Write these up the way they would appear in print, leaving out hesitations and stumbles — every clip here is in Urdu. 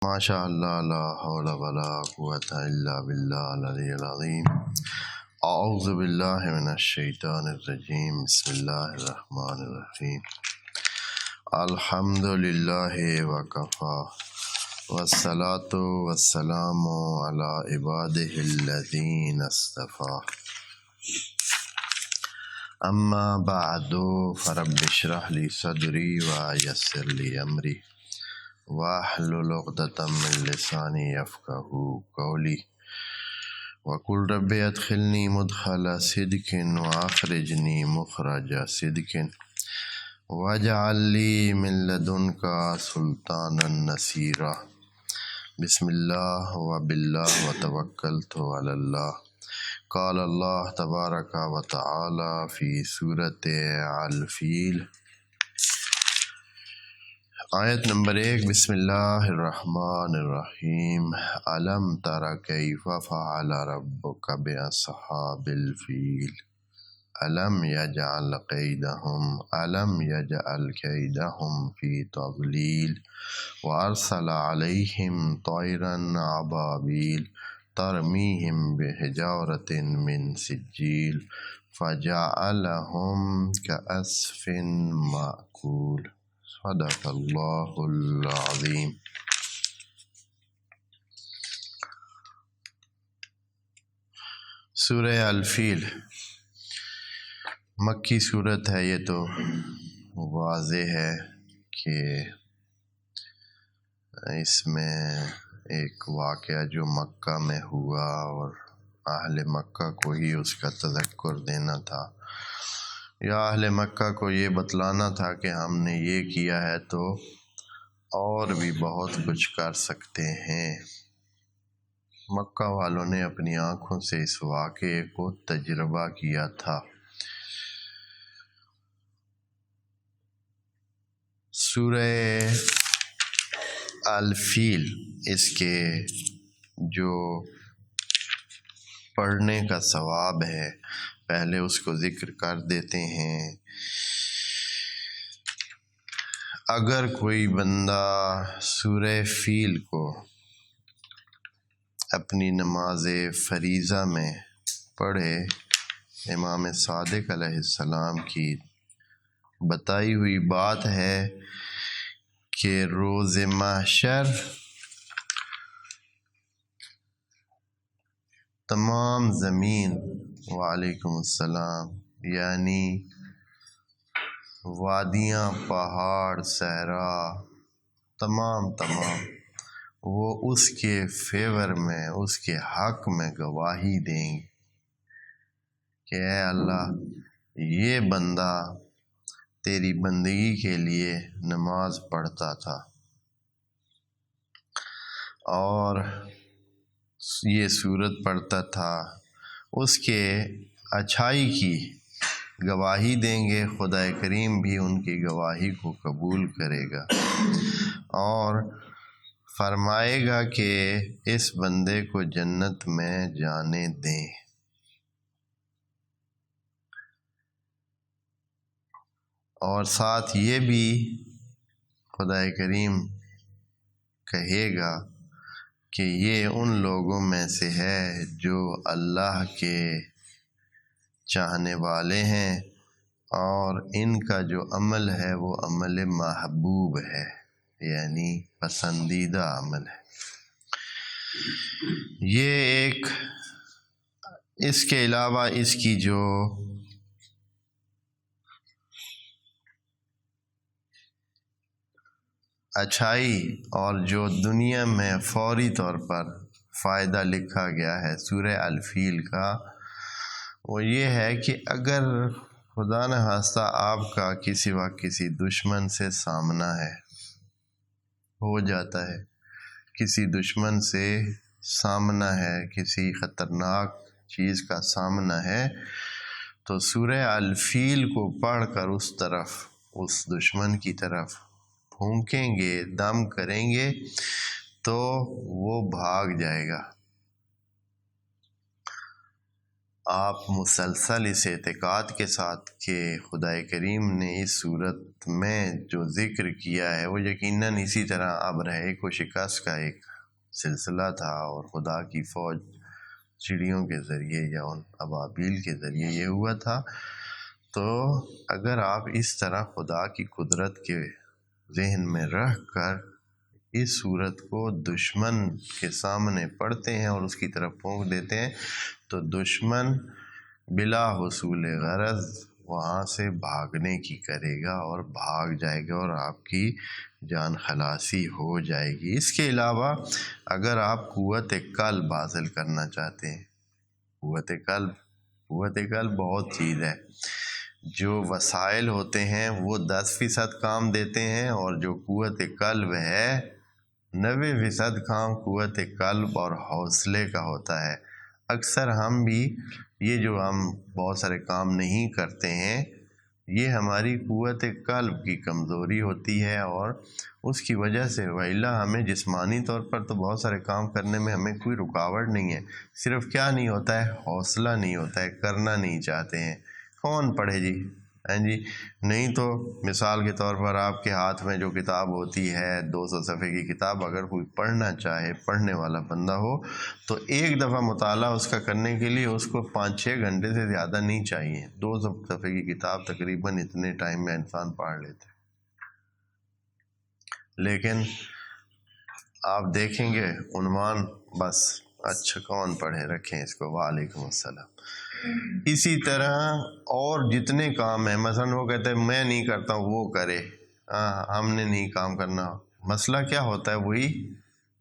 ماشاء اللہ لا حول ولا قوۃ الا باللہ العلی العظیم۔ اعوذ باللہ من الشیطان الرجیم، بسم اللہ الرحمن الرحیم۔ الحمد للہ وکفی والصلاة والسلام علی عبادہ الذین اصطفی، اما بعد فرب اشرح لی صدری ویسر لی امری واحلل عقدۃ من لسانی یفقہوا قولی وقل رب ادخلنی مدخل صدق واخرجنی مخرج صدق واجعل لی من لدنک سلطانا نصیرا۔ بسم اللہ وباللہ وتوکلت علی اللہ۔ قال اللہ تبارک و تعالی فی سورۃ الفیل، آیت نمبر 1۔ بسم اللہ الرحمن الرحیم۔ الم تر کیف فعل ربک باصحاب الفیل الم یجعل کیدہم فی تضلیل وارسل علیہم طیرا ابابیل ترمیہم بحجارۃ من سجیل فجعلہم کعصف مأکول۔ صدق اللہ العظیم۔ سورہ الفیل مکی صورت ہے۔ یہ تو واضح ہے کہ اس میں ایک واقعہ جو مکہ میں ہوا اور اہل مکہ کو ہی اس کا تذکر دینا تھا، یا اہل مکہ کو یہ بتلانا تھا کہ ہم نے یہ کیا ہے تو اور بھی بہت کچھ کر سکتے ہیں۔ مکہ والوں نے اپنی آنکھوں سے اس واقعے کو تجربہ کیا تھا۔ سورہ الفیل، اس کے جو پڑھنے کا ثواب ہے پہلے اس کو ذکر کر دیتے ہیں۔ اگر کوئی بندہ سورہ فیل کو اپنی نماز فریضہ میں پڑھے، امام صادق علیہ السلام کی بتائی ہوئی بات ہے کہ روز محشر تمام زمین، وعلیکم السلام، یعنی وادیاں، پہاڑ، صحرا، تمام وہ اس کے فیور میں، اس کے حق میں گواہی دیں گے کہ اے اللہ، یہ بندہ تیری بندگی کے لیے نماز پڑھتا تھا اور یہ سورت پڑھتا تھا، اس کے اچھائی کی گواہی دیں گے۔ خدا کریم بھی ان کی گواہی کو قبول کرے گا اور فرمائے گا کہ اس بندے کو جنت میں جانے دیں۔ اور ساتھ یہ بھی خدا کریم کہے گا کہ یہ ان لوگوں میں سے ہے جو اللہ کے چاہنے والے ہیں اور ان کا جو عمل ہے وہ عمل محبوب ہے، یعنی پسندیدہ عمل ہے۔ یہ ایک، اس کے علاوہ اس کی جو اچھائی اور جو دنیا میں فوری طور پر فائدہ لکھا گیا ہے سورہ الفیل کا، وہ یہ ہے کہ اگر خدا نخواستہ آپ کا کسی وقت کسی دشمن سے سامنا ہے، ہو جاتا ہے، کسی دشمن سے سامنا ہے، کسی خطرناک چیز کا سامنا ہے، تو سورہ الفیل کو پڑھ کر اس دشمن کی طرف پھونکیں گے، دم کریں گے تو وہ بھاگ جائے گا۔ آپ مسلسل اس اعتقاد کے ساتھ کہ خدا کریم نے اس صورت میں جو ذکر کیا ہے وہ یقیناً اسی طرح ابرہے کو شکست کا ایک سلسلہ تھا اور خدا کی فوج چڑیوں کے ذریعے یا ان ابابیل کے ذریعے یہ ہوا تھا، تو اگر آپ اس طرح خدا کی قدرت کے ذہن میں رکھ کر اس صورت کو دشمن کے سامنے پڑھتے ہیں اور اس کی طرف پھونک دیتے ہیں تو دشمن بلا حصول غرض وہاں سے بھاگنے کی کرے گا اور بھاگ جائے گا اور آپ کی جان خلاصی ہو جائے گی۔ اس کے علاوہ اگر آپ قوت قلب حاصل کرنا چاہتے ہیں، قوت قلب بہت چیز ہے۔ جو وسائل ہوتے ہیں وہ 10% کام دیتے ہیں اور جو قوت قلب ہے 90% کام قوت قلب اور حوصلے کا ہوتا ہے۔ اکثر ہم بھی یہ جو ہم بہت سارے کام نہیں کرتے ہیں یہ ہماری قوت قلب کی کمزوری ہوتی ہے اور اس کی وجہ سے وإلا ہمیں جسمانی طور پر تو بہت سارے کام کرنے میں ہمیں کوئی رکاوٹ نہیں ہے، صرف کیا نہیں ہوتا ہے، حوصلہ نہیں ہوتا ہے، کرنا نہیں چاہتے ہیں۔ کون پڑھے جی؟ جی نہیں تو مثال کے طور پر آپ کے ہاتھ میں جو کتاب ہوتی ہے 200 صفحے کی کتاب، اگر کوئی پڑھنا چاہے، پڑھنے والا بندہ ہو تو ایک دفعہ مطالعہ اس کا کرنے کے لیے اس کو 5-6 گھنٹے سے زیادہ نہیں چاہیے۔ 200 صفحے کی کتاب تقریباً اتنے ٹائم میں انسان پڑھ لیتے، لیکن آپ دیکھیں گے عنوان بس اچھا کون پڑھے، رکھیں اس کو، وعلیکم السلام۔ اسی طرح اور جتنے کام ہیں، مثلا وہ کہتے ہیں میں نہیں کرتا ہوں وہ کرے، ہم نے نہیں کام کرنا۔ مسئلہ کیا ہوتا ہے؟ وہی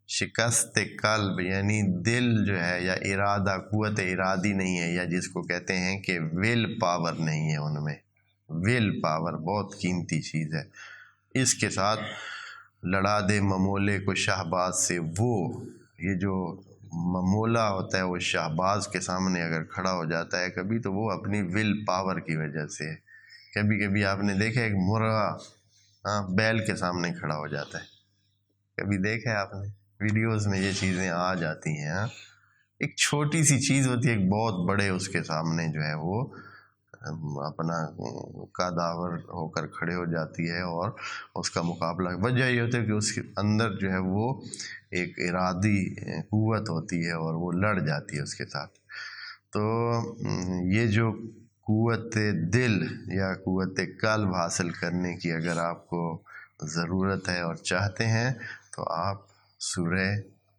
شکست قلب، یعنی دل جو ہے یا ارادہ، قوت ارادی نہیں ہے، یا جس کو کہتے ہیں کہ ول پاور نہیں ہے ان میں۔ ول پاور بہت قیمتی چیز ہے، اس کے ساتھ لڑا دے ممولے کو شہباز سے، وہ یہ جو ممولا ہوتا ہے وہ شہباز کے سامنے اگر کھڑا ہو جاتا ہے کبھی تو وہ اپنی ول پاور کی وجہ سے ہے۔ کبھی کبھی آپ نے دیکھا ایک مرغا بیل کے سامنے کھڑا ہو جاتا ہے، کبھی دیکھا ہے آپ نے؟ ویڈیوز میں یہ چیزیں آ جاتی ہیں۔ ایک چھوٹی سی چیز ہوتی ہے، ایک بہت بڑے اس کے سامنے جو ہے وہ اپنا قداور ہو کر کھڑے ہو جاتی ہے اور اس کا مقابلہ۔ وجہ یہ ہوتی ہے کہ اس کے اندر جو ہے وہ ایک ارادی قوت ہوتی ہے اور وہ لڑ جاتی ہے اس کے ساتھ۔ تو یہ جو قوت دل یا قوت قلب حاصل کرنے کی اگر آپ کو ضرورت ہے اور چاہتے ہیں تو آپ سورہ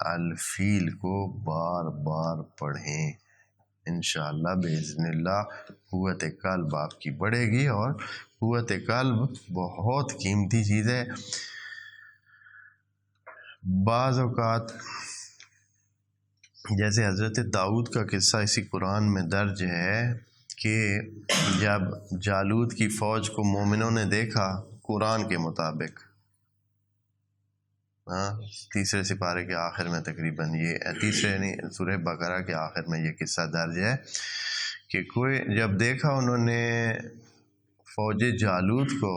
الفیل کو بار بار پڑھیں، انشاءاللہ بإذن اللہ قوت قلب آپ کی بڑھے گی۔ اور قوت قلب بہت قیمتی چیز ہے۔ بعض اوقات جیسے حضرت داؤد کا قصہ اسی قرآن میں درج ہے کہ جب جالوت کی فوج کو مومنوں نے دیکھا، قرآن کے مطابق تیسرے سپارے کے آخر میں تقریباً یہ تیسرے نہیں سورہ بقرہ کے آخر میں یہ قصہ درج ہے کہ کوئی جب دیکھا انہوں نے فوج جالوت کو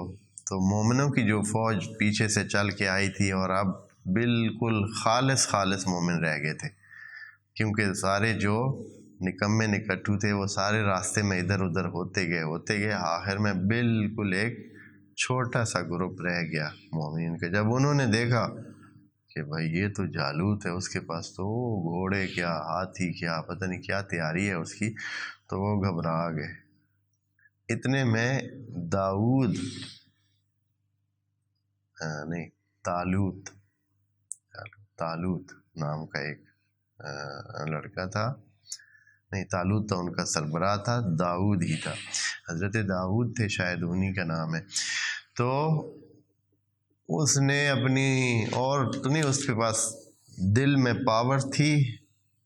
تو مومنوں کی جو فوج پیچھے سے چل کے آئی تھی اور اب بالکل خالص مومن رہ گئے تھے، کیونکہ سارے جو نکمے نکٹو تھے وہ سارے راستے میں ادھر ادھر ہوتے گئے، آخر میں بالکل ایک چھوٹا سا گروپ رہ گیا مومنین کا۔ جب انہوں نے دیکھا کہ بھائی یہ تو جالوت ہے، اس کے پاس تو گھوڑے کیا، ہاتھی کیا، پتہ نہیں کیا تیاری ہے اس کی، تو وہ گھبرا گئے۔ اتنے میں طالوت نام کا ایک لڑکا تھا، نہیں طالوت تو ان کا سربراہ تھا، داؤد ہی تھا، حضرت داؤد تھے شاید، انہی کا نام ہے۔ تو اس نے اپنی اور تو نہیں، اس کے پاس دل میں پاور تھی،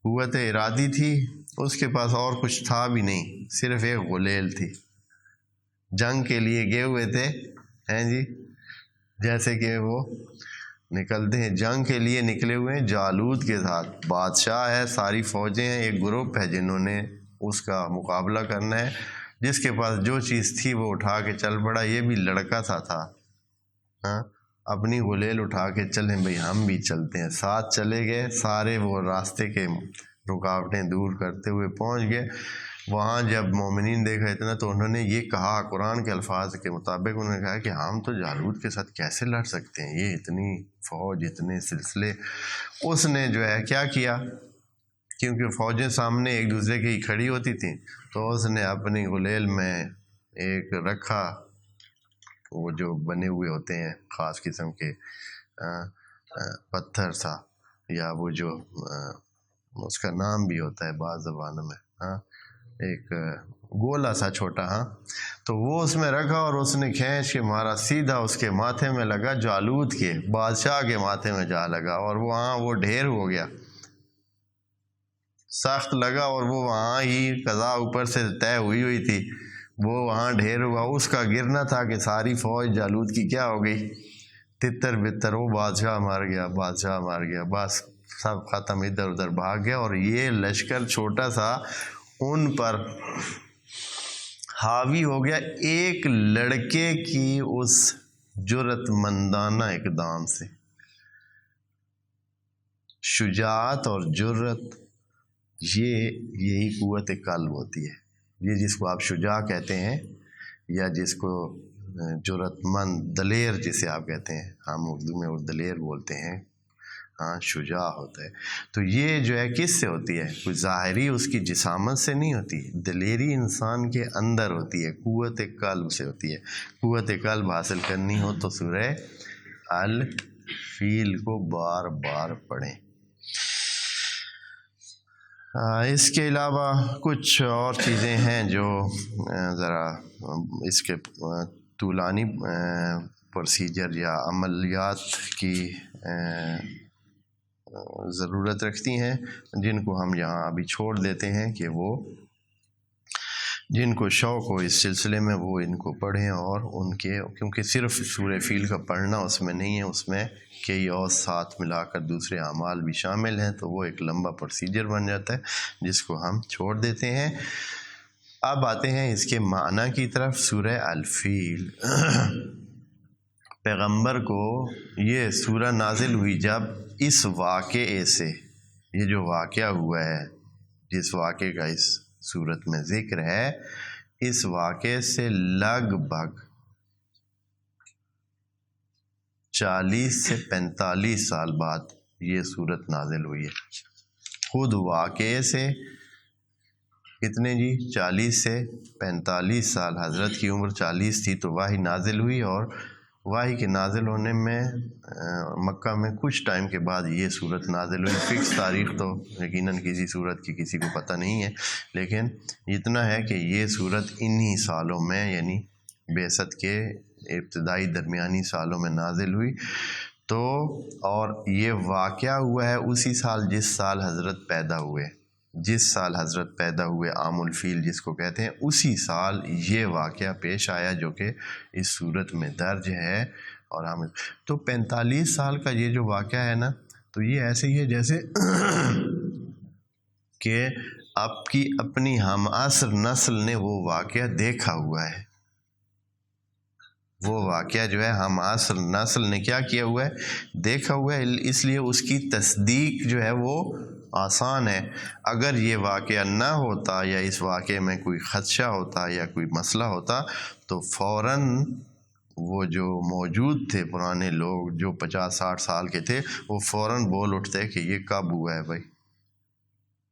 قوت ارادی تھی، اس کے پاس اور کچھ تھا بھی نہیں، صرف ایک غلیل تھی۔ جنگ کے لیے گئے ہوئے تھے، ہیں جی، جیسے کہ وہ نکلتے ہیں جنگ کے لیے نکلے ہوئے ہیں جالوت کے ساتھ، بادشاہ ہے، ساری فوجیں ہیں، ایک گروپ ہے جنہوں نے اس کا مقابلہ کرنا ہے، جس کے پاس جو چیز تھی وہ اٹھا کے چل پڑا۔ یہ بھی لڑکا سا تھا، اپنی غلیل اٹھا کے چلیں بھئی ہم بھی چلتے ہیں، ساتھ چلے گئے، سارے وہ راستے کے رکاوٹیں دور کرتے ہوئے پہنچ گئے۔ وہاں جب مومنین دیکھا اتنا تو انہوں نے یہ کہا، قرآن کے الفاظ کے مطابق انہوں نے کہا کہ ہم تو جالوت کے ساتھ کیسے لڑ سکتے ہیں، یہ اتنی فوج، اتنے سلسلے۔ اس نے جو ہے کیا کیا، کیونکہ فوجیں سامنے ایک دوسرے کی کھڑی ہوتی تھیں، تو اس نے اپنی غلیل میں ایک رکھا، وہ جو بنے ہوئے ہوتے ہیں خاص قسم کے پتھر سا، یا وہ جو اس کا نام بھی ہوتا ہے بعض زبانوں میں، ایک گولا سا چھوٹا، تو وہ اس میں رکھا اور اس نے کھینچ کے مارا، سیدھا اس کے ماتھے میں لگا، جالوت کے بادشاہ کے ماتھے میں جا لگا، اور وہ ڈھیر ہو گیا، سخت لگا، اور وہ وہاں ہی قضا اوپر سے طے ہوئی تھی، وہ وہاں ڈھیر ہوا۔ اس کا گرنا تھا کہ ساری فوج جالوت کی کیا ہو گئی، تتر بتر، وہ بادشاہ مار گیا، بس سب ختم، ادھر ادھر بھاگ گیا، اور یہ لشکر چھوٹا سا ان پر حاوی ہو گیا ایک لڑکے کی اس جرأت مندانہ اقدام سے۔ شجاعت اور جرأت یہی قوت قلب ہوتی ہے، یہ جس کو آپ شجاع کہتے ہیں، یا جس کو جرأت مند، دلیر جسے آپ کہتے ہیں، ہم اردو میں دلیر بولتے ہیں، شجاع ہوتا ہے۔ تو یہ جو ہے کس سے ہوتی ہے، کوئی ظاہری اس کی جسامت سے نہیں ہوتی، دلیری انسان کے اندر ہوتی ہے، قوت قلب سے ہوتی ہے۔ قوت قلب حاصل کرنی ہو تو سورہ الفیل کو بار بار پڑھیں۔ اس کے علاوہ کچھ اور چیزیں ہیں جو ذرا اس کے طولانی پروسیجر یا عملیات کی ضرورت رکھتی ہیں، جن کو ہم یہاں ابھی چھوڑ دیتے ہیں کہ وہ جن کو شوق ہو اس سلسلے میں وہ ان کو پڑھیں، اور ان کے، کیونکہ صرف سورہ فیل کا پڑھنا اس میں نہیں ہے، اس میں کئی اور ساتھ ملا کر دوسرے اعمال بھی شامل ہیں، تو وہ ایک لمبا پروسیجر بن جاتا ہے جس کو ہم چھوڑ دیتے ہیں۔ اب آتے ہیں اس کے معنی کی طرف۔ سورہ الفیل، پیغمبر کو یہ سورہ نازل ہوئی جب اس واقعے سے، یہ جو واقعہ ہوا ہے جس واقعے کا اس سورت میں ذکر ہے، اس واقعے سے لگ بھگ 40 سے 45 سال بعد یہ سورت نازل ہوئی ہے۔ خود واقعے سے کتنے جی 40 سے 45 سال، حضرت کی عمر 40 تھی تو وحی نازل ہوئی، اور وحی کے نازل ہونے میں مکہ میں کچھ ٹائم کے بعد یہ سورت نازل ہوئی۔ فکس تاریخ تو یقیناً کسی سورت کی کسی کو پتہ نہیں ہے، لیکن اتنا ہے کہ یہ سورت انہی سالوں میں، یعنی بعثت کے ابتدائی درمیانی سالوں میں نازل ہوئی۔ تو اور یہ واقعہ ہوا ہے اسی سال جس سال حضرت پیدا ہوئے، عام الفیل جس کو کہتے ہیں، اسی سال یہ واقعہ پیش آیا جو کہ اس صورت میں درج ہے۔ اور ہم تو 45 سال کا یہ جو واقعہ ہے نا، تو یہ ایسے ہی ہے جیسے کہ آپ کی اپنی ہم عصر نسل نے وہ واقعہ دیکھا ہوا ہے، وہ واقعہ جو ہے ہم عصر نسل نے کیا کیا ہوا ہے، دیکھا ہوا ہے، اس لیے اس کی تصدیق جو ہے وہ آسان ہے۔ اگر یہ واقعہ نہ ہوتا یا اس واقعے میں کوئی خدشہ ہوتا یا کوئی مسئلہ ہوتا تو فوراً وہ جو موجود تھے پرانے لوگ جو 50-60 سال کے تھے، وہ فوراً بول اٹھتے کہ یہ کب ہوا ہے بھائی،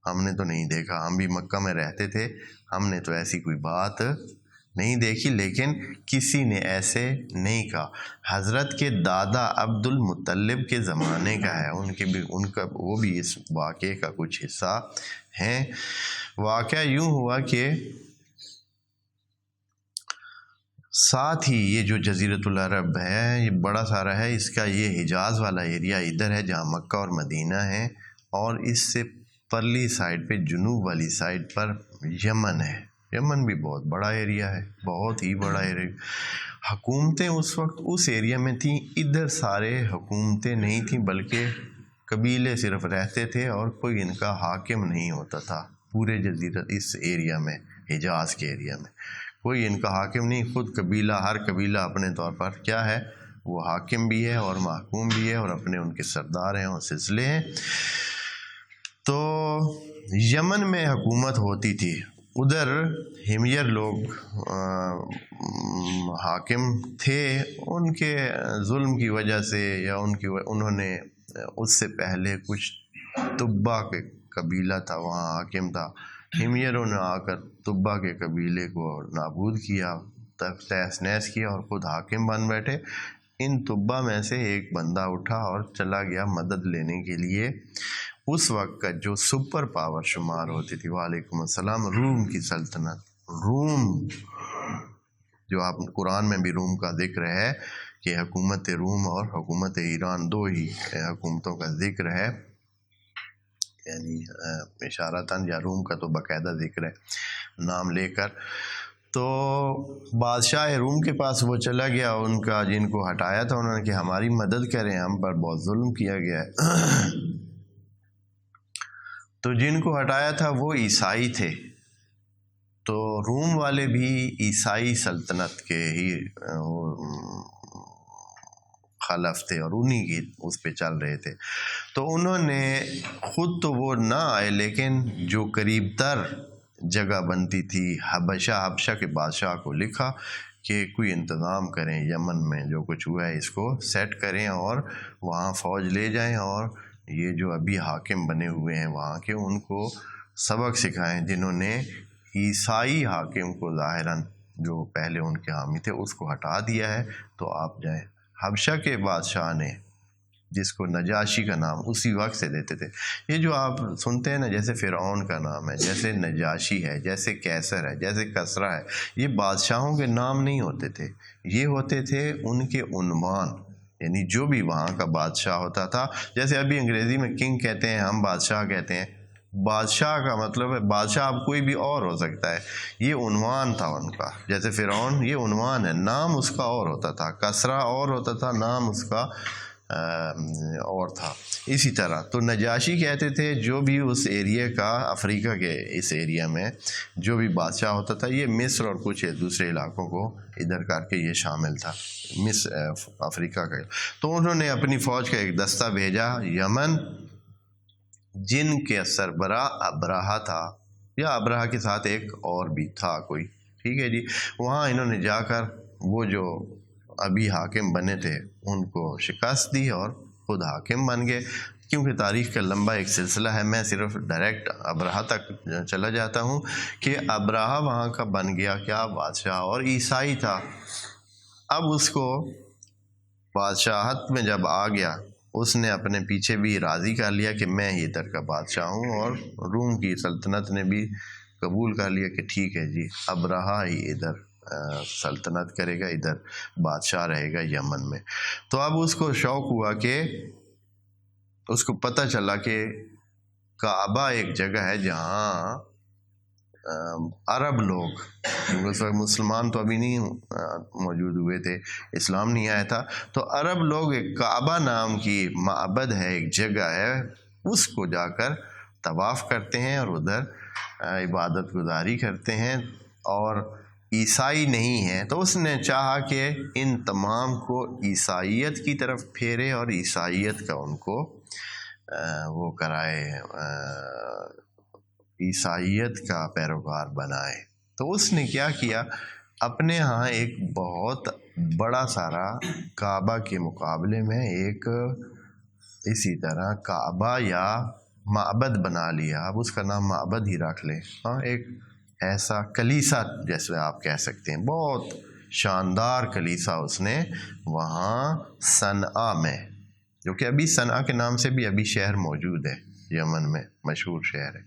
ہم نے تو نہیں دیکھا، ہم بھی مکہ میں رہتے تھے، ہم نے تو ایسی کوئی بات نہیں دیکھی۔ لیکن کسی نے ایسے نہیں کہا۔ حضرت کے دادا عبد المطلب کے زمانے کا ہے، وہ بھی اس واقعے کا کچھ حصہ ہیں۔ واقعہ یوں ہوا کہ ساتھ ہی یہ جو جزیرۃ العرب ہے یہ بڑا سارا ہے، اس کا یہ حجاز والا ایریا ادھر ہے جہاں مکہ اور مدینہ ہے، اور اس سے پرلی سائڈ پہ جنوب والی سائڈ پر یمن ہے۔ یمن بھی بہت بڑا ایریا ہے، بہت ہی بڑا ایریا۔ حکومتیں اس وقت اس ایریا میں تھیں، ادھر سارے حکومتیں نہیں تھیں بلکہ قبیلے صرف رہتے تھے، اور کوئی ان کا حاکم نہیں ہوتا تھا پورے جزیرت اس ایریا میں، حجاز کے ایریا میں کوئی ان کا حاکم نہیں، خود قبیلہ، ہر قبیلہ اپنے طور پر کیا ہے، وہ حاکم بھی ہے اور محکوم بھی ہے، اور اپنے ان کے سردار ہیں اور سلسلے ہیں۔ تو یمن میں حکومت ہوتی تھی ادھر ہمیر لوگ حاکم تھے، ان کے ظلم کی وجہ سے یا انہوں نے اس سے پہلے کچھ تبا کے قبیلہ تھا وہاں حاکم تھا، ہمیروں نے آ کر تبا کے قبیلے کو نابود کیا، تہس نہس کیا اور خود حاکم بن بیٹھے۔ ان تبا میں سے ایک بندہ اٹھا اور چلا گیا مدد لینے کے لیے اس وقت کا جو سپر پاور شمار ہوتی تھی، وعلیکم السلام، روم کی سلطنت۔ روم جو آپ قرآن میں بھی روم کا ذکر ہے کہ حکومت روم اور حکومت ایران دو ہی حکومتوں کا ذکر ہے، یعنی اشارتاً، یا روم کا تو باقاعدہ ذکر ہے نام لے کر۔ تو بادشاہ روم کے پاس وہ چلا گیا، ان کا جن کو ہٹایا تھا انہوں نے کہ ہماری مدد کریں، ہم پر بہت ظلم کیا گیا ہے۔ تو جن کو ہٹایا تھا وہ عیسائی تھے، تو روم والے بھی عیسائی سلطنت کے ہی خلف تھے اور انہی کی اس پہ چل رہے تھے۔ تو انہوں نے خود تو وہ نہ آئے، لیکن جو قریب تر جگہ بنتی تھی حبشہ کے بادشاہ کو لکھا کہ کوئی انتظام کریں، یمن میں جو کچھ ہوا ہے اس کو سیٹ کریں اور وہاں فوج لے جائیں اور یہ جو ابھی حاکم بنے ہوئے ہیں وہاں کے ان کو سبق سکھائیں، جنہوں نے عیسائی حاکم کو ظاہراً جو پہلے ان کے حامی تھے اس کو ہٹا دیا ہے، تو آپ جائیں۔ حبشہ کے بادشاہ نے، جس کو نجاشی کا نام اسی وقت سے دیتے تھے، یہ جو آپ سنتے ہیں نا، جیسے فرعون کا نام ہے، جیسے نجاشی ہے، جیسے کیسر ہے، جیسے کسرا ہے، یہ بادشاہوں کے نام نہیں ہوتے تھے، یہ ہوتے تھے ان کے عنوان، یعنی جو بھی وہاں کا بادشاہ ہوتا تھا۔ جیسے ابھی انگریزی میں کنگ کہتے ہیں، ہم بادشاہ کہتے ہیں، بادشاہ کا مطلب ہے بادشاہ اب کوئی بھی اور ہو سکتا ہے، یہ عنوان تھا ان کا۔ جیسے فرعون یہ عنوان ہے، نام اس کا اور ہوتا تھا، کسرا اور ہوتا تھا، نام اس کا اور تھا۔ اسی طرح تو نجاشی کہتے تھے جو بھی اس ایریا کا، افریقہ کے اس ایریا میں جو بھی بادشاہ ہوتا تھا، یہ مصر اور کچھ دوسرے علاقوں کو ادھر کر کے یہ شامل تھا، مصر افریقہ کا۔ تو انہوں نے اپنی فوج کا ایک دستہ بھیجا یمن، جن کے سربراہ ابرہہ تھا، یا ابرہہ کے ساتھ ایک اور بھی تھا کوئی، ٹھیک ہے جی۔ وہاں انہوں نے جا کر وہ جو ابھی حاکم بنے تھے ان کو شکست دی اور خود حاکم بن گئے۔ کیونکہ تاریخ کا لمبا ایک سلسلہ ہے، میں صرف ڈائریکٹ ابرہہ تک چلا جاتا ہوں کہ ابرہہ وہاں کا بن گیا کیا بادشاہ، اور عیسائی تھا۔ اب اس کو بادشاہت میں جب آ گیا، اس نے اپنے پیچھے بھی راضی کر لیا کہ میں ہی ادھر کا بادشاہ ہوں، اور روم کی سلطنت نے بھی قبول کر لیا کہ ٹھیک ہے جی، ابرہہ ہی ادھر سلطنت کرے گا، ادھر بادشاہ رہے گا یمن میں۔ تو اب اس کو شوق ہوا کہ اس کو پتہ چلا کہ کعبہ ایک جگہ ہے جہاں عرب لوگ، اس وقت مسلمان تو ابھی نہیں موجود ہوئے تھے، اسلام نہیں آیا تھا، تو عرب لوگ ایک کعبہ نام کی معبد ہے، ایک جگہ ہے، اس کو جا کر طواف کرتے ہیں اور ادھر عبادت گزاری کرتے ہیں، اور عیسائی نہیں ہیں۔ تو اس نے چاہا کہ ان تمام کو عیسائیت کی طرف پھیرے اور عیسائیت کا ان کو وہ کرائے، عیسائیت کا پیروکار بنائے۔ تو اس نے کیا کیا، اپنے ہاں ایک بہت بڑا سارا کعبہ کے مقابلے میں ایک اسی طرح کعبہ یا معبد بنا لیا، اب اس کا نام معبد ہی رکھ لیں، ہاں، ایک ایسا کلیسا جیسے آپ کہہ سکتے ہیں، بہت شاندار کلیسا اس نے وہاں صنعا میں، جو کہ ابھی صنعا کے نام سے بھی ابھی شہر موجود ہے، یمن میں مشہور شہر ہے،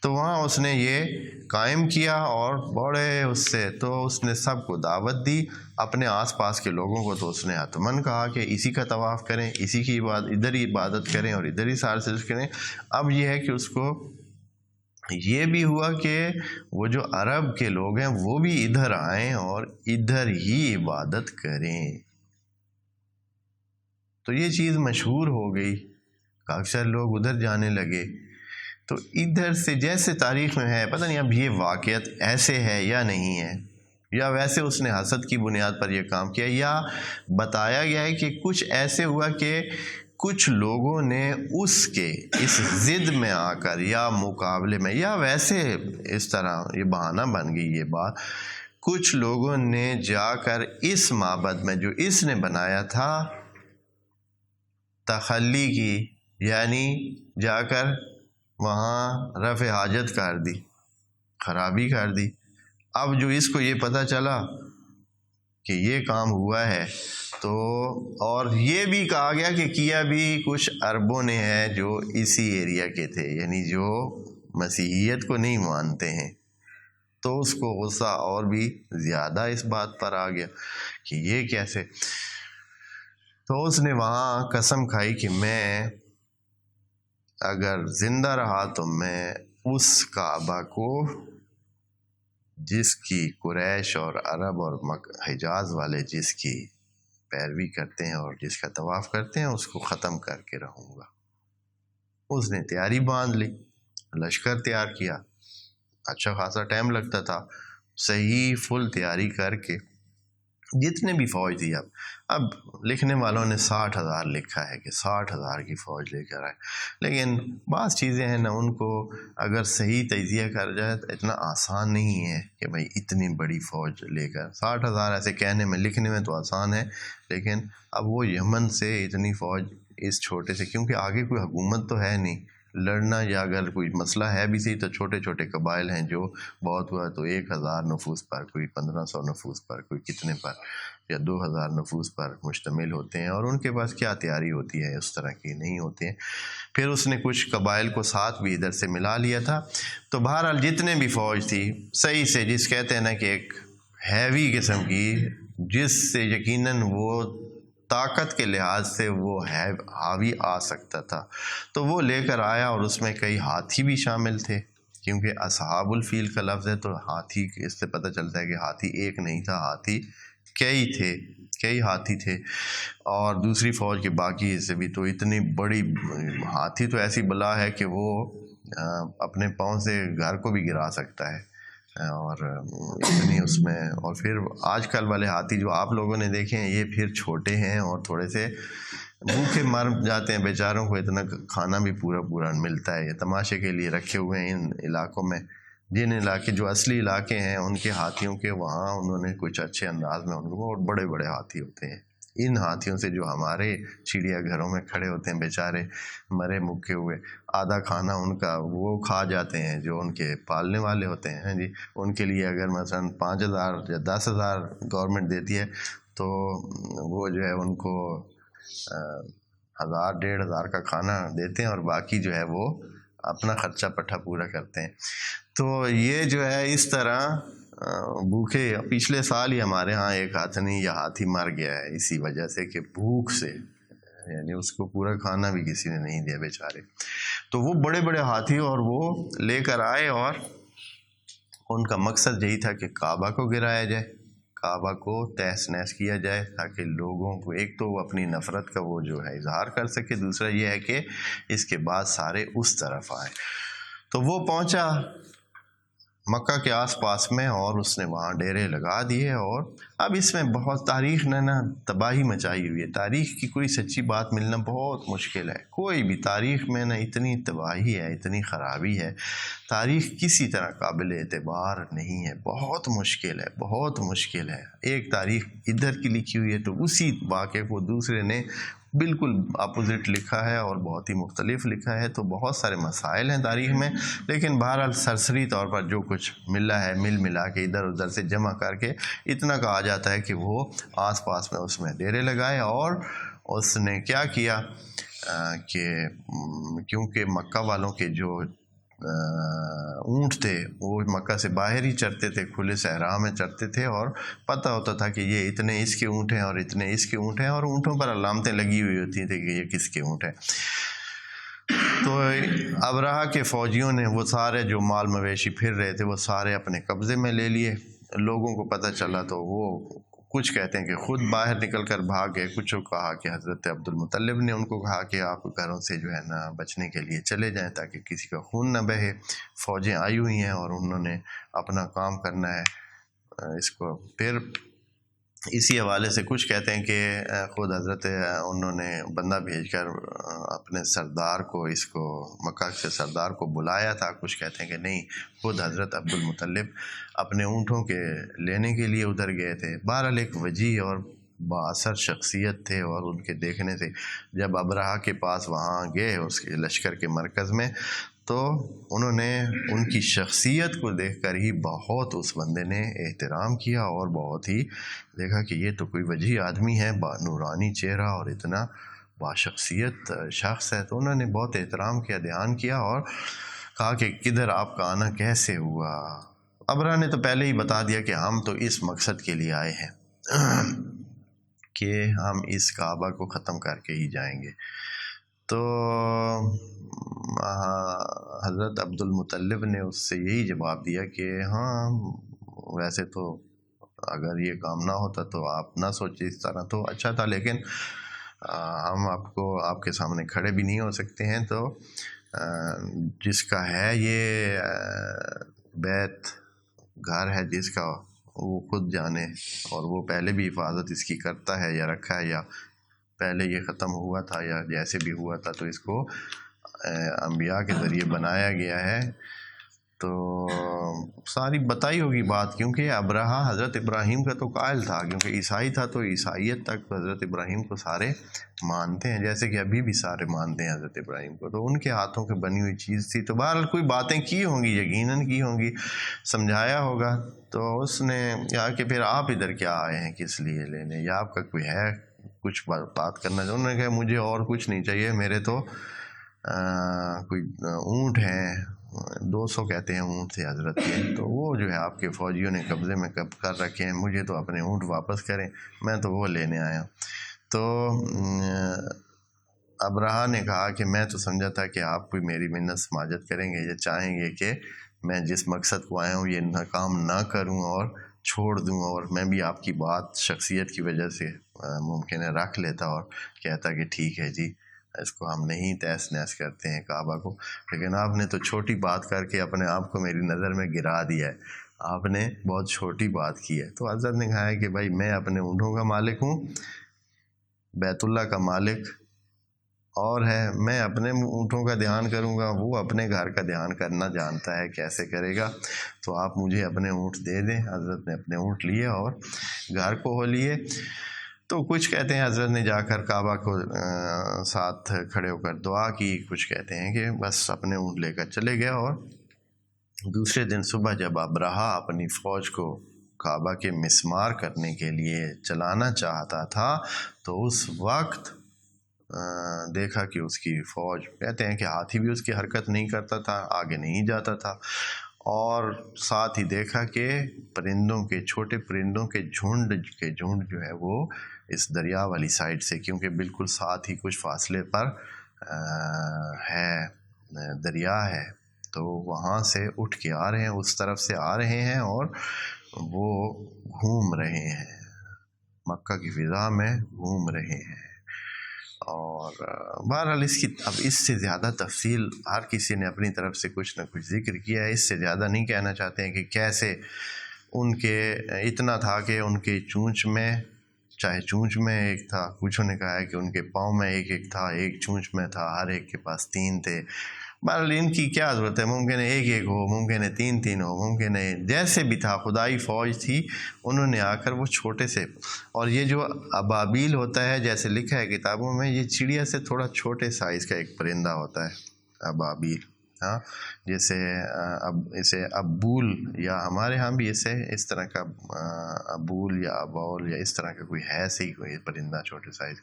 تو وہاں اس نے یہ قائم کیا، اور بڑے اس سے تو اس نے سب کو دعوت دی، اپنے آس پاس کے لوگوں کو تو اس نے حتماً کہا کہ اسی کا طواف کریں، اسی کی ادھر ہی عبادت کریں اور ادھر ہی سار صرف کریں۔ اب یہ ہے کہ اس کو یہ بھی ہوا کہ وہ جو عرب کے لوگ ہیں وہ بھی ادھر آئیں اور ادھر ہی عبادت کریں، تو یہ چیز مشہور ہو گئی، اکثر لوگ ادھر جانے لگے۔ تو ادھر سے جیسے تاریخ میں ہے، پتہ نہیں اب یہ واقعیت ایسے ہے یا نہیں ہے، یا ویسے اس نے حسد کی بنیاد پر یہ کام کیا، یا بتایا گیا ہے کہ کچھ ایسے ہوا کہ کچھ لوگوں نے اس کے اس ضد میں آ کر یا مقابلے میں یا ویسے اس طرح یہ بہانہ بن گئی یہ بات، کچھ لوگوں نے جا کر اس معبد میں جو اس نے بنایا تھا تخلی کی، یعنی جا کر وہاں رفع حاجت کر دی، خرابی کر دی۔ اب جو اس کو یہ پتہ چلا کہ یہ کام ہوا ہے تو اور یہ بھی کہا گیا کہ کیا بھی کچھ عربوں نے ہے جو اسی ایریا کے تھے، یعنی جو مسیحیت کو نہیں مانتے ہیں، تو اس کو غصہ اور بھی زیادہ اس بات پر آ گیا کہ یہ کیسے۔ تو اس نے وہاں قسم کھائی کہ میں اگر زندہ رہا تو میں اس کعبہ کو جس کی قریش اور عرب اور حجاز والے جس کی پیروی کرتے ہیں اور جس کا طواف کرتے ہیں اس کو ختم کر کے رہوں گا۔ اس نے تیاری باندھ لی، لشکر تیار کیا، اچھا خاصا ٹائم لگتا تھا، صحیح فل تیاری کر کے جتنے بھی فوج تھی، اب لکھنے والوں نے 60,000 لکھا ہے کہ 60,000 کی فوج لے کر آئے، لیکن بعض چیزیں ہیں نا ان کو اگر صحیح تجزیہ کر جائے تو اتنا آسان نہیں ہے کہ بھائی اتنی بڑی فوج لے کر 60,000 ایسے کہنے میں لکھنے میں تو آسان ہے، لیکن اب وہ یمن سے اتنی فوج اس چھوٹے سے، کیونکہ آگے کوئی حکومت تو ہے نہیں لڑنا، یا اگر کوئی مسئلہ ہے بھی صحیح تو چھوٹے چھوٹے قبائل ہیں جو بہت ہوا تو 1,000 نفوس پر، کوئی 1,500 نفوس پر، کوئی کتنے پر، یا 2,000 نفوس پر مشتمل ہوتے ہیں، اور ان کے پاس کیا تیاری ہوتی ہے، اس طرح کی نہیں ہوتی ہیں۔ پھر اس نے کچھ قبائل کو ساتھ بھی ادھر سے ملا لیا تھا، تو بہرحال جتنے بھی فوج تھی صحیح سے، جس کہتے ہیں نا کہ ایک ہیوی قسم کی، جس سے یقیناً وہ طاقت کے لحاظ سے وہ حاوی آ سکتا تھا، تو وہ لے کر آیا، اور اس میں کئی ہاتھی بھی شامل تھے، کیونکہ اصحاب الفیل کا لفظ ہے تو ہاتھی اس سے پتہ چلتا ہے کہ ہاتھی ایک نہیں تھا، ہاتھی کئی تھے، کئی ہاتھی تھے، اور دوسری فوج کے باقی حصے بھی۔ تو اتنی بڑی ہاتھی تو ایسی بلا ہے کہ وہ اپنے پاؤں سے گھر کو بھی گرا سکتا ہے، اور اتنی اس میں، اور پھر آج کل والے ہاتھی جو آپ لوگوں نے دیکھے ہیں یہ پھر چھوٹے ہیں اور تھوڑے سے بھوکے مر جاتے ہیں بیچاروں کو، اتنا کھانا بھی پورا ملتا ہے، یہ تماشے کے لیے رکھے ہوئے ہیں ان علاقوں میں۔ جن علاقے جو اصلی علاقے ہیں ان کے ہاتھیوں کے وہاں انہوں نے کچھ اچھے انداز میں ان کو، اور بڑے بڑے ہاتھی ہوتے ہیں، ان ہاتھیوں سے جو ہمارے چڑیا گھروں میں کھڑے ہوتے ہیں بیچارے مرے مکے ہوئے، آدھا کھانا ان کا وہ کھا جاتے ہیں جو ان کے پالنے والے ہوتے ہیں جی، ان کے لیے اگر مثلا 5,000 یا 10,000 گورنمنٹ دیتی ہے تو وہ جو ہے ان کو 1,000 1,500 کا کھانا دیتے ہیں، اور باقی جو ہے وہ اپنا خرچہ پٹھا پورا کرتے ہیں۔ تو یہ جو ہے اس طرح بھوکے، پچھلے سال ہی ہمارے ہاں ایک ہاتھنی یا ہاتھی مر گیا ہے اسی وجہ سے کہ بھوک سے، یعنی اس کو پورا کھانا بھی کسی نے نہیں دیا بیچارے۔ تو وہ بڑے بڑے ہاتھی اور وہ لے کر آئے، اور ان کا مقصد یہی تھا کہ کعبہ کو گرایا جائے، کعبہ کو تہس نہس کیا جائے، تاکہ لوگوں کو ایک تو وہ اپنی نفرت کا وہ جو ہے اظہار کر سکے، دوسرا یہ ہے کہ اس کے بعد سارے اس طرف آئے۔ تو وہ پہنچا مکہ کے آس پاس میں، اور اس نے وہاں ڈیرے لگا دیے، اور اب اس میں بہت تاریخ نے نا تباہی مچائی ہوئی ہے، تاریخ کی کوئی سچی بات ملنا بہت مشکل ہے، کوئی بھی تاریخ میں نا اتنی تباہی ہے، اتنی خرابی ہے، تاریخ کسی طرح قابل اعتبار نہیں ہے، بہت مشکل ہے، بہت مشکل ہے۔ ایک تاریخ ادھر کی لکھی ہوئی ہے تو اسی واقعے کو دوسرے نے بالکل اپوزٹ لکھا ہے اور بہت ہی مختلف لکھا ہے، تو بہت سارے مسائل ہیں تاریخ میں، لیکن بہرحال سرسری طور پر جو کچھ ملا ہے ملا کے ادھر ادھر سے جمع کر کے اتنا کہا جاتا ہے کہ وہ آس پاس میں اس میں ڈیرے لگائے، اور اس نے کیا کیا کہ کیونکہ مکہ والوں کے جو اونٹ تھے وہ مکہ سے باہر ہی چرتے تھے، کھلے صحرا میں چرتے تھے، اور پتہ ہوتا تھا کہ یہ اتنے اس کے اونٹ ہیں اور اتنے اس کے اونٹ ہیں، اور اونٹوں پر علامتیں لگی ہوئی ہوتی تھیں کہ یہ کس کے اونٹ ہیں۔ تو ابرہہ کے فوجیوں نے وہ سارے جو مال مویشی پھر رہے تھے وہ سارے اپنے قبضے میں لے لیے، لوگوں کو پتہ چلا تو وہ کچھ کہتے ہیں کہ خود باہر نکل کر بھاگ گئے، کچھ کہا کہ حضرت عبد المطلب نے ان کو کہا کہ آپ گھروں سے جو ہے نا بچنے کے لیے چلے جائیں تاکہ کسی کا خون نہ بہے، فوجیں آئی ہوئی ہیں اور انہوں نے اپنا کام کرنا ہے اس کو۔ پھر اسی حوالے سے کچھ کہتے ہیں کہ خود حضرت انہوں نے بندہ بھیج کر اپنے سردار کو مکہ سے سردار کو بلایا تھا، کچھ کہتے ہیں کہ نہیں، خود حضرت عبد المطلب اپنے اونٹوں کے لینے کے لیے ادھر گئے تھے۔ بہرحال ایک وجیح اور بااثر شخصیت تھے، اور ان کے دیکھنے سے جب ابرہہ کے پاس وہاں گئے اس کے لشکر کے مرکز میں، تو انہوں نے ان کی شخصیت کو دیکھ کر ہی بہت اس بندے نے احترام کیا، اور بہت ہی دیکھا کہ یہ تو کوئی وجیح آدمی ہے، نورانی چہرہ اور اتنا باشخصیت شخص ہے، تو انہوں نے بہت احترام کیا، دھیان کیا، اور کہا کہ کدھر آپ کا آنا کیسے ہوا؟ ابرہہ نے تو پہلے ہی بتا دیا کہ ہم تو اس مقصد کے لیے آئے ہیں کہ ہم اس کعبہ کو ختم کر کے ہی جائیں گے۔ تو حضرت عبد المطلب نے اس سے یہی جواب دیا کہ ہاں ویسے تو اگر یہ کام نہ ہوتا تو آپ نہ سوچیں اس طرح تو اچھا تھا، لیکن ہم آپ کے سامنے کھڑے بھی نہیں ہو سکتے ہیں، تو جس کا ہے یہ بیت گھر ہے جس کا، وہ خود جانے، اور وہ پہلے بھی حفاظت اس کی کرتا ہے یا رکھا ہے، یا پہلے یہ ختم ہوا تھا یا جیسے بھی ہوا تھا، تو اس کو انبیاء کے ذریعے بنایا گیا ہے۔ تو ساری بتائی ہوگی بات، کیونکہ ابرہہ حضرت ابراہیم کا تو قائل تھا، کیونکہ عیسائی تھا، تو عیسائیت تک حضرت ابراہیم کو سارے مانتے ہیں، جیسے کہ ابھی بھی سارے مانتے ہیں حضرت ابراہیم کو، تو ان کے ہاتھوں کے بنی ہوئی چیز تھی، تو بہرحال کوئی باتیں کی ہوں گی، یقیناً کی ہوں گی، سمجھایا ہوگا، تو اس نے کہا کہ پھر آپ ادھر کیا آئے ہیں، کس لیے لینے، یا آپ کا کوئی ہے کچھ بات کرنا چاہوں؟ انہوں نے کہا مجھے اور کچھ نہیں چاہیے، میرے تو کوئی اونٹ ہیں، 200 کہتے ہیں اونٹ تھے حضرت کے، تو وہ جو ہے آپ کے فوجیوں نے قبضے میں کر رکھے ہیں، مجھے تو اپنے اونٹ واپس کریں، میں تو وہ لینے آیا ہوں۔ تو ابرہہ نے کہا کہ میں تو سمجھا تھا کہ آپ کوئی میری منت سماجت کریں گے، یا چاہیں گے کہ میں جس مقصد کو آیا ہوں یہ ناکام نہ کروں اور چھوڑ دوں، اور میں بھی آپ کی بات شخصیت کی وجہ سے ممکن ہے رکھ لیتا اور کہتا کہ ٹھیک ہے جی اس کو ہم نہیں تہس نہس کرتے ہیں کعبہ کو، لیکن آپ نے تو چھوٹی بات کر کے اپنے آپ کو میری نظر میں گرا دیا ہے، آپ نے بہت چھوٹی بات کی ہے۔ تو حضرت نے کہا ہے کہ بھائی میں اپنے اونٹوں کا مالک ہوں، بیت اللہ کا مالک اور ہے، میں اپنے اونٹوں کا دھیان کروں گا، وہ اپنے گھر کا دھیان کرنا جانتا ہے کیسے کرے گا، تو آپ مجھے اپنے اونٹ دے دیں۔ حضرت نے اپنے اونٹ لیے اور گھر کو ہو لیے۔ تو کچھ کہتے ہیں حضرت نے جا کر کعبہ کو ساتھ کھڑے ہو کر دعا کی، کچھ کہتے ہیں کہ بس اپنے اونٹ لے کر چلے گیا، اور دوسرے دن صبح جب ابرہہ اپنی فوج کو کعبہ کے مسمار کرنے کے لیے چلانا چاہتا تھا، تو اس وقت دیکھا کہ اس کی فوج، کہتے ہیں کہ ہاتھی بھی اس کی حرکت نہیں کرتا تھا، آگے نہیں جاتا تھا، اور ساتھ ہی دیکھا کہ پرندوں کے چھوٹے پرندوں کے جھنڈ جو ہے وہ اس دریا والی سائڈ سے، کیونکہ بالکل ساتھ ہی کچھ فاصلے پر ہے دریا ہے، تو وہاں سے اٹھ کے آ رہے ہیں، اس طرف سے آ رہے ہیں، اور وہ گھوم رہے ہیں، مکہ کی فضا میں گھوم رہے ہیں۔ اور بہرحال اب اس سے زیادہ تفصیل ہر کسی نے اپنی طرف سے کچھ نہ کچھ ذکر کیا ہے، اس سے زیادہ نہیں کہنا چاہتے ہیں کہ کیسے ان کے اتنا تھا کہ ان کے چونچ میں، چاہے چونچ میں ایک تھا، کچھوں نے کہا ہے کہ ان کے پاؤں میں ایک تھا، ایک چونچ میں تھا، ہر ایک کے پاس 3 تھے۔ بہرحال ان کی کیا ضرورت ہے، ممکن ہے ایک ہو، ممکن ہے 3 ہو، ممکن ہے جیسے بھی تھا، خدائی فوج تھی، انہوں نے آ کر وہ چھوٹے سے، اور یہ جو ابابیل ہوتا ہے جیسے لکھا ہے کتابوں میں، یہ چڑیا سے تھوڑا چھوٹے سائز کا ایک پرندہ ہوتا ہے ابابیل، ہاں، جیسے اسے ابول، یا ہمارے ہاں بھی اس طرح کا ابول یا ابول یا اس طرح کا کوئی ہے صحیح کوئی پرندہ چھوٹے سائز،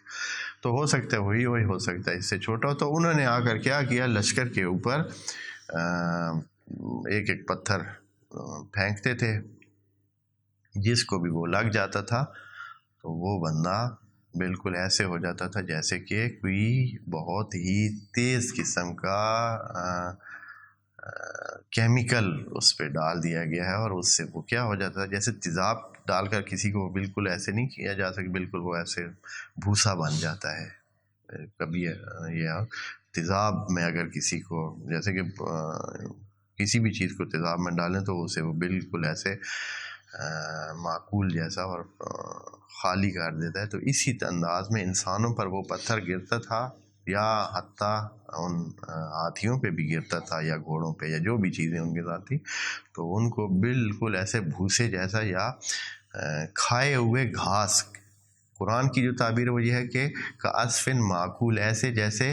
تو ہو سکتا ہے وہی ہو سکتا ہے اس سے چھوٹا ہو۔ تو انہوں نے آ کر کیا کیا، لشکر کے اوپر ایک پتھر پھینکتے تھے، جس کو بھی وہ لگ جاتا تھا تو وہ بندہ بالکل ایسے ہو جاتا تھا جیسے کہ کوئی بہت ہی تیز قسم کا کیمیکل اس پہ ڈال دیا گیا ہے، اور اس سے وہ کیا ہو جاتا ہے، جیسے تیزاب ڈال کر کسی کو بالکل ایسے نہیں کیا جا سکتا، بالکل وہ ایسے بھوسا بن جاتا ہے۔ کبھی یہ تیزاب میں اگر کسی کو، جیسے کہ کسی بھی چیز کو تیزاب میں ڈالیں تو اسے وہ بالکل ایسے معقول جیسا اور خالی کر دیتا ہے، تو اسی انداز میں انسانوں پر وہ پتھر گرتا تھا، یا حتیٰ ان ہاتھیوں پہ بھی گرتا تھا، یا گھوڑوں پہ، یا جو بھی چیزیں ان کے ساتھ تھی، تو ان کو بالکل ایسے بھوسے جیسا یا کھائے ہوئے گھاس. قرآن کی جو تعبیر ہے وہ یہ ہے کہ کعصف معقول، ایسے جیسے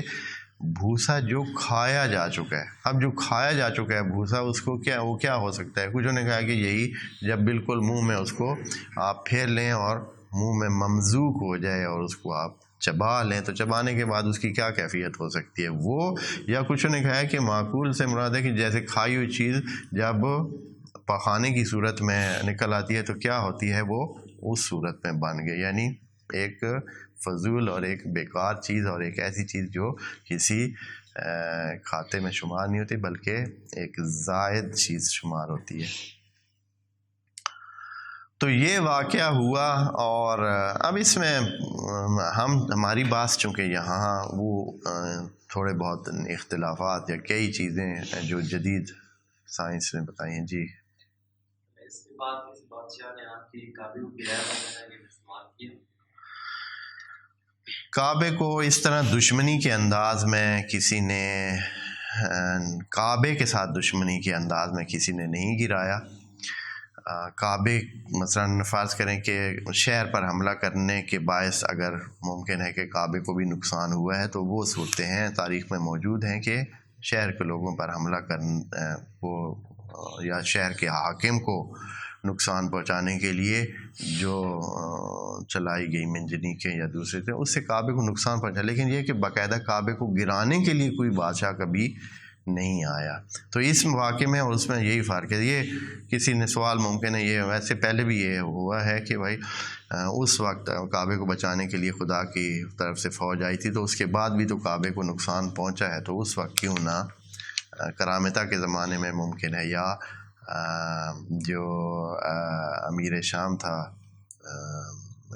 بھوسا جو کھایا جا چکا ہے. اب جو کھایا جا چکا ہے بھوسا، اس کو وہ کیا ہو سکتا ہے؟ کچھ نے کہا کہ یہی جب بالکل منہ میں اس کو آپ پھیر لیں اور منہ میں ممزوق ہو جائے اور اس کو آپ چبا لیں، تو چبانے کے بعد اس کی کیا کیفیت ہو سکتی ہے وہ. یا کچھ نے کہا ہے کہ معقول سے مراد ہے کہ جیسے کھائی ہوئی چیز جب پخانے کی صورت میں نکل آتی ہے تو کیا ہوتی ہے، وہ اس صورت میں بن گئی. یعنی ایک فضول اور ایک بیکار چیز، اور ایک ایسی چیز جو کسی کھاتے میں شمار نہیں ہوتی بلکہ ایک زائد چیز شمار ہوتی ہے. تو یہ واقعہ ہوا، اور اب اس میں ہماری بات چونکہ یہاں وہ تھوڑے بہت اختلافات یا کئی چیزیں جو جدید سائنس نے بتائی ہیں. جی، اس کے بعد اس بادشاہ نے آپ کی کعبے کو گرایا وغیرہ یہ استعمال کیا. کعبے کو اس طرح دشمنی کے انداز میں کسی نے، کعبے کے ساتھ دشمنی کے انداز میں کسی نے نہیں گرایا. کعبے مثلاً فرض کریں کہ شہر پر حملہ کرنے کے باعث اگر ممکن ہے کہ کعبے کو بھی نقصان ہوا ہے، تو وہ صورتیں ہیں تاریخ میں موجود ہیں کہ شہر کے لوگوں پر حملہ کو یا شہر کے حاکم کو نقصان پہنچانے کے لیے جو چلائی گئی منجنیقیں یا دوسرے تھے، اس سے کعبے کو نقصان پہنچا. لیکن یہ کہ باقاعدہ کعبے کو گرانے کے لیے کوئی بادشاہ کبھی نہیں آیا. تو اس واقعے میں اور اس میں یہی فرق ہے. یہ کسی نے سوال ممکن ہے، یہ ویسے پہلے بھی یہ ہوا ہے کہ بھائی اس وقت کعبے کو بچانے کے لیے خدا کی طرف سے فوج آئی تھی، تو اس کے بعد بھی تو کعبے کو نقصان پہنچا ہے، تو اس وقت کیوں نہ کرامتہ کے زمانے میں ممکن ہے. یا جو امیر شام تھا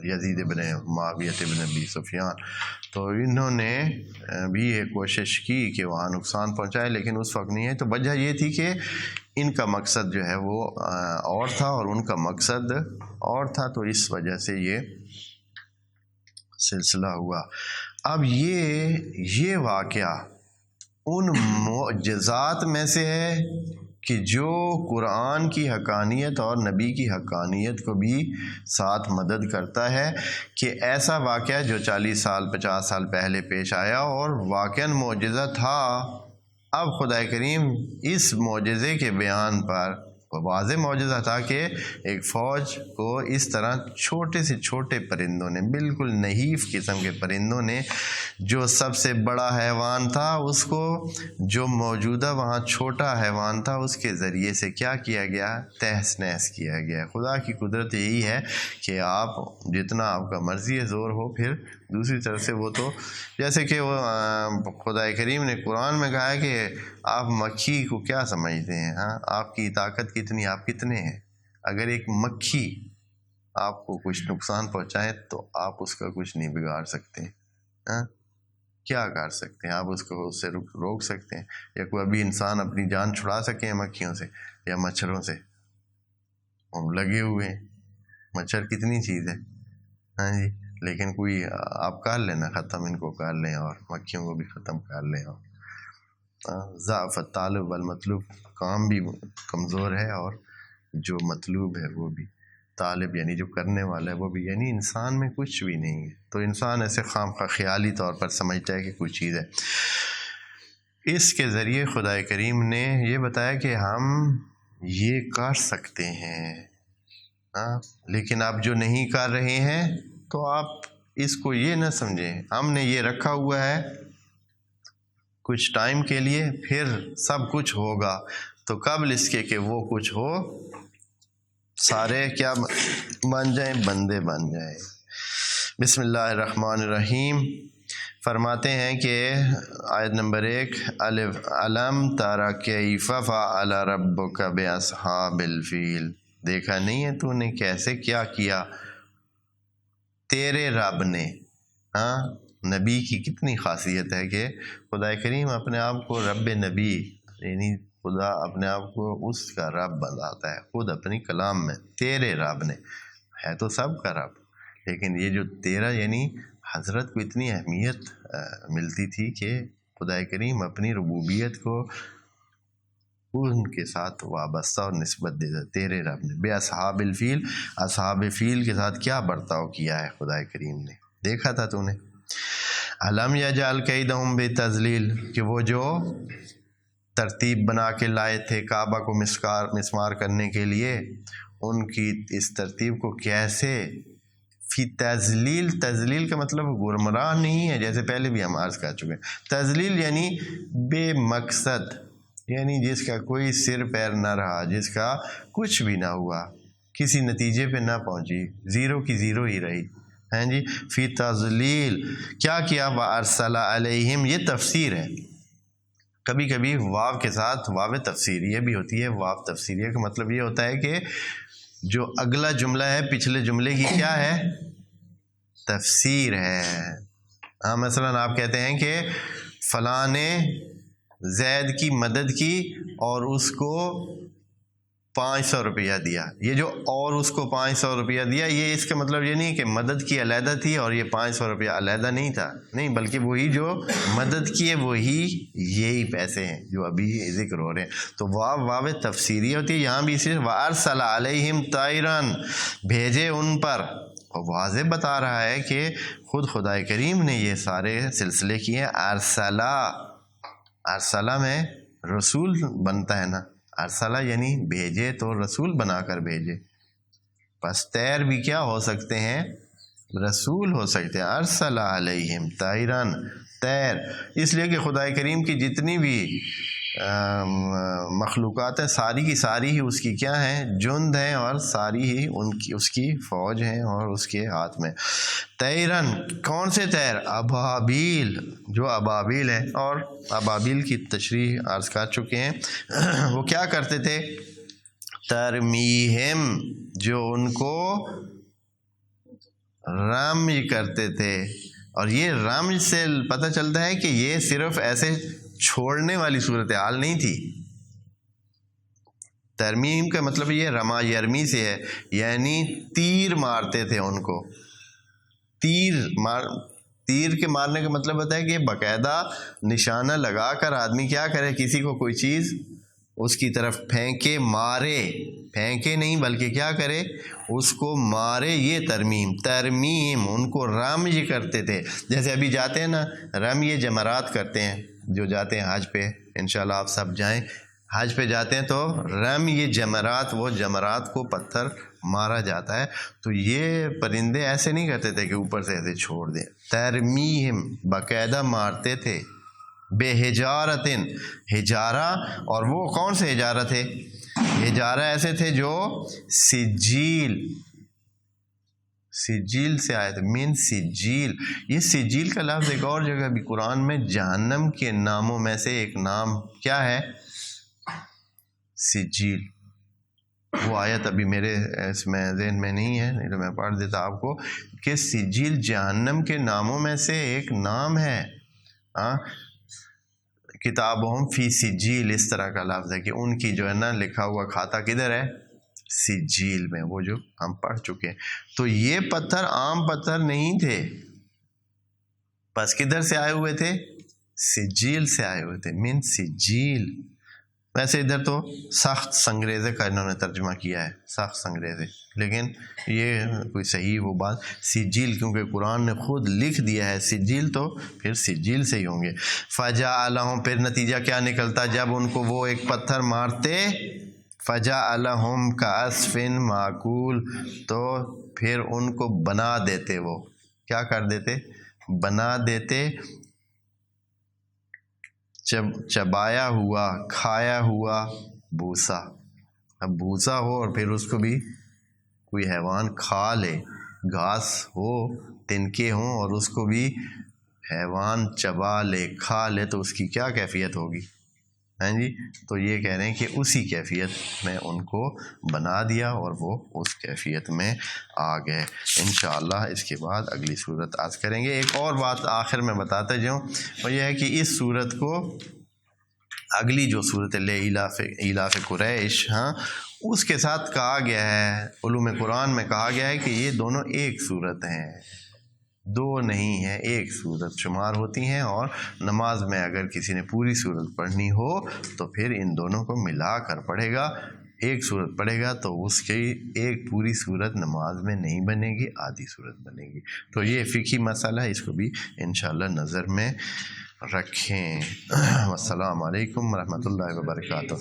یزید ابن معاویہ ابن ابی سفیان، تو انہوں نے بھی یہ کوشش کی کہ وہاں نقصان پہنچائے، لیکن اس وقت نہیں ہے. تو وجہ یہ تھی کہ ان کا مقصد جو ہے وہ اور تھا اور ان کا مقصد اور تھا، تو اس وجہ سے یہ سلسلہ ہوا. اب یہ واقعہ ان معجزات میں سے ہے کہ جو قرآن کی حقانیت اور نبی کی حقانیت کو بھی ساتھ مدد کرتا ہے، کہ ایسا واقعہ جو 40 سال 50 سال پہلے پیش آیا اور واقعاً معجزہ تھا، اب خدا کریم اس معجزے کے بیان پر واضح معجزہ تھا کہ ایک فوج کو اس طرح چھوٹے سے چھوٹے پرندوں نے، بالکل نحیف قسم کے پرندوں نے، جو سب سے بڑا حیوان تھا اس کو، جو موجودہ وہاں چھوٹا حیوان تھا اس کے ذریعے سے کیا کیا گیا، تہس نہس کیا گیا. خدا کی قدرت یہی ہے کہ آپ جتنا آپ کا مرضی ہے زور ہو، پھر دوسری طرف سے وہ تو جیسے کہ وہ خدا کریم نے قرآن میں کہا ہے کہ آپ مکھی کو کیا سمجھتے ہیں، ہاں آپ کی طاقت کتنی، آپ کتنے ہیں. اگر ایک مکھی آپ کو کچھ نقصان پہنچائے تو آپ اس کا کچھ نہیں بگاڑ سکتے. ہاں کیا کر سکتے ہیں آپ؟ اس کو اس سے روک سکتے ہیں؟ یا کوئی ابھی انسان اپنی جان چھڑا سکے ہیں مکھیوں سے یا مچھروں سے؟ ہم لگے ہوئے ہیں. مچھر کتنی چیز ہے، ہاں جی، لیکن کوئی آپ کر لینا ختم، ان کو کر لیں اور مکھیوں کو بھی ختم کر لیں. اور ضعف الطالب والمطلوب، کام بھی کمزور ہے اور جو مطلوب ہے وہ بھی، طالب یعنی جو کرنے والا ہے وہ بھی، یعنی انسان میں کچھ بھی نہیں ہے. تو انسان ایسے خیالی طور پر سمجھتا ہے کہ کوئی چیز ہے. اس کے ذریعے خدا کریم نے یہ بتایا کہ ہم یہ کر سکتے ہیں، لیکن آپ جو نہیں کر رہے ہیں تو آپ اس کو یہ نہ سمجھیں ہم نے یہ رکھا ہوا ہے کچھ ٹائم کے لیے، پھر سب کچھ ہوگا. تو قبل اس کے کہ وہ کچھ ہو، سارے کیا بن جائیں، بندے بن جائیں. بسم اللہ الرحمن الرحیم. فرماتے ہیں کہ آیت نمبر 1، علم تر کیف فعل ربک باصحاب الفیل، دیکھا نہیں ہے تو نے کیسے کیا کیا تیرے رب نے. نبی کی کتنی خاصیت ہے کہ خدا کریم اپنے آپ کو رب نبی یعنی خدا اپنے آپ کو اس کا رب بتاتا ہے خود اپنی کلام میں، تیرے رب نے، ہے تو سب کا رب، لیکن یہ جو تیرا یعنی حضرت کو اتنی اہمیت ملتی تھی کہ خدا کریم اپنی ربوبیت کو ان کے ساتھ وابستہ اور نسبت دیتا، تیرے رب نے۔ بے اصحاب الفیل، اصحاب فیل کے ساتھ کیا برتاؤ کیا ہے خدا کریم نے، دیکھا تھا تو نے۔ علم یجعل کیدہم بتذلیل، کہ وہ جو ترتیب بنا کے لائے تھے کعبہ کو مسمار کرنے کے لیے، ان کی اس ترتیب کو کیسے فی تذلیل، تذلیل کا مطلب گمراہ نہیں ہے، جیسے پہلے بھی ہم عرض کر چکے ہیں۔ تذلیل یعنی بے مقصد، یعنی جس کا کوئی سر پیر نہ رہا، جس کا کچھ بھی نہ ہوا، کسی نتیجے پہ نہ پہنچی، زیرو کی زیرو ہی رہی، ہیں جی۔ فی تذلیل کیا کیا، وَأَرْسَلَ عَلَيْهِمْ، یہ تفسیر ہے۔ کبھی کبھی واو کے ساتھ واو تفسیریہ بھی ہوتی ہے۔ واو تفسیریہ کا مطلب یہ ہوتا ہے کہ جو اگلا جملہ ہے پچھلے جملے کی کیا ہے، تفسیر ہے۔ ہاں مثلا آپ کہتے ہیں کہ فلاں نے زید کی مدد کی اور اس کو 500 روپیہ دیا، یہ جو اور اس کو 500 روپیہ دیا، یہ اس کا مطلب یہ نہیں کہ مدد کی علیحدہ تھی اور یہ 500 روپیہ علیحدہ نہیں تھا، نہیں، بلکہ وہی جو مدد کی ہے وہی یہی پیسے ہیں جو ابھی ذکر ہو رہے ہیں۔ تو واو تفسیری ہوتی ہے، یہاں بھی صرف وَأَرْسَلَ عَلَيْهِمْ طَائِرًا، بھیجے ان پر، اور واضح بتا رہا ہے کہ خود خدا کریم نے یہ سارے سلسلے کیے ہیں۔ ارسلہ میں رسول بنتا ہے نا، ارسلہ یعنی بھیجے تو رسول بنا کر بھیجے، بس طیر بھی کیا ہو سکتے ہیں، رسول ہو سکتے ہیں۔ ارسلہ علیہم طائران، طیر، اس لیے کہ خدا کریم کی جتنی بھی مخلوقات ہیں ساری کی ساری ہی اس کی کیا ہیں، جند ہیں، اور ساری ہی اس کی فوج ہیں اور اس کے ہاتھ میں۔ طیرن، کون سے طیر، ابابیل، جو ابابیل ہے، اور ابابیل کی تشریح عرض کر چکے ہیں۔ وہ کیا کرتے تھے، ترمیہم، جو ان کو رمی کرتے تھے، اور یہ رمج سے پتہ چلتا ہے کہ یہ صرف ایسے چھوڑنے والی صورتحال نہیں تھی۔ ترمیم کا مطلب یہ رما یرمی سے ہے، یعنی تیر مارتے تھے ان کو۔ تیر کے مارنے کا مطلب ہوتا ہے کہ باقاعدہ نشانہ لگا کر آدمی کیا کرے، کسی کو کوئی چیز اس کی طرف پھینکے، مارے، پھینکے نہیں بلکہ کیا کرے، اس کو مارے، یہ ترمیم، ان کو رمج کرتے تھے۔ جیسے ابھی جاتے ہیں نا، رمی جمرات کرتے ہیں، جو جاتے ہیں حج پہ، انشاءاللہ آپ سب جائیں، حج پہ جاتے ہیں تو رمی جمرات، وہ جمرات کو پتھر مارا جاتا ہے، تو یہ پرندے ایسے نہیں کرتے تھے کہ اوپر سے ایسے چھوڑ دیں، ترمیم، باقاعدہ مارتے تھے، بے حجارتن، حجارہ، اور وہ کون سے حجارہ تھے، حجارہ ایسے تھے جو سجیل سے آئے تھے، من سجیل۔ یہ سجیل کا لفظ ایک اور جگہ بھی قرآن میں جہنم کے ناموں میں سے ایک نام کیا ہے، سجیل۔ وہ آیت ابھی میرے اس میں ذہن میں نہیں ہے، نہیں تو میں پڑھ دیتا آپ کو، کہ سجیل جہنم کے ناموں میں سے ایک نام ہے۔ کتابہم فی سجیل، اس طرح کا لفظ ہے کہ ان کی جو ہے نا لکھا ہوا کھاتا کدھر ہے، سجیل میں، وہ جو ہم پڑھ چکے ہیں۔ تو یہ پتھر عام پتھر نہیں تھے، بس کدھر سے آئے ہوئے تھے، سجیل سے آئے ہوئے تھے، من سجیل۔ ویسے ادھر تو سخت سنگریزے کا انہوں نے ترجمہ کیا ہے، سخت سنگریزے، لیکن یہ کوئی صحیح وہ بات، سجیل، کیونکہ قرآن نے خود لکھ دیا ہے سجیل، تو پھر سجیل سے ہی ہوں گے۔ فجعلہم، پھر نتیجہ کیا نکلتا، جب ان کو وہ ایک پتھر مارتے، فجعلہم کعصف معقول، تو پھر ان کو بنا دیتے، وہ کیا کر دیتے، بنا دیتے، چبایا ہوا، کھایا ہوا بھوسا۔ اب بھوسا ہو اور پھر اس کو بھی کوئی حیوان کھا لے، گھاس ہو، تنکے ہوں، اور اس کو بھی حیوان چبا لے، کھا لے، تو اس کی کیا کیفیت ہوگی، ہیں جی۔ تو یہ کہہ رہے ہیں کہ اسی کیفیت میں ان کو بنا دیا اور وہ اس کیفیت میں آ گئے۔ انشاءاللہ اس کے بعد اگلی صورت عرض کریں گے۔ ایک اور بات آخر میں بتاتا جاؤں، وہ یہ ہے کہ اس صورت کو اگلی جو صورت ایلاف قریش، ہاں، اس کے ساتھ کہا گیا ہے، علوم قرآن میں کہا گیا ہے کہ یہ دونوں ایک صورت ہیں، دو نہیں ہیں، ایک صورت شمار ہوتی ہیں، اور نماز میں اگر کسی نے پوری صورت پڑھنی ہو تو پھر ان دونوں کو ملا کر پڑھے گا، ایک صورت پڑھے گا تو اس کی ایک پوری صورت نماز میں نہیں بنے گی، آدھی صورت بنے گی۔ تو یہ فقہی مسئلہ ہے، اس کو بھی انشاءاللہ نظر میں رکھیں۔ والسلام علیکم ورحمۃ اللہ وبرکاتہ۔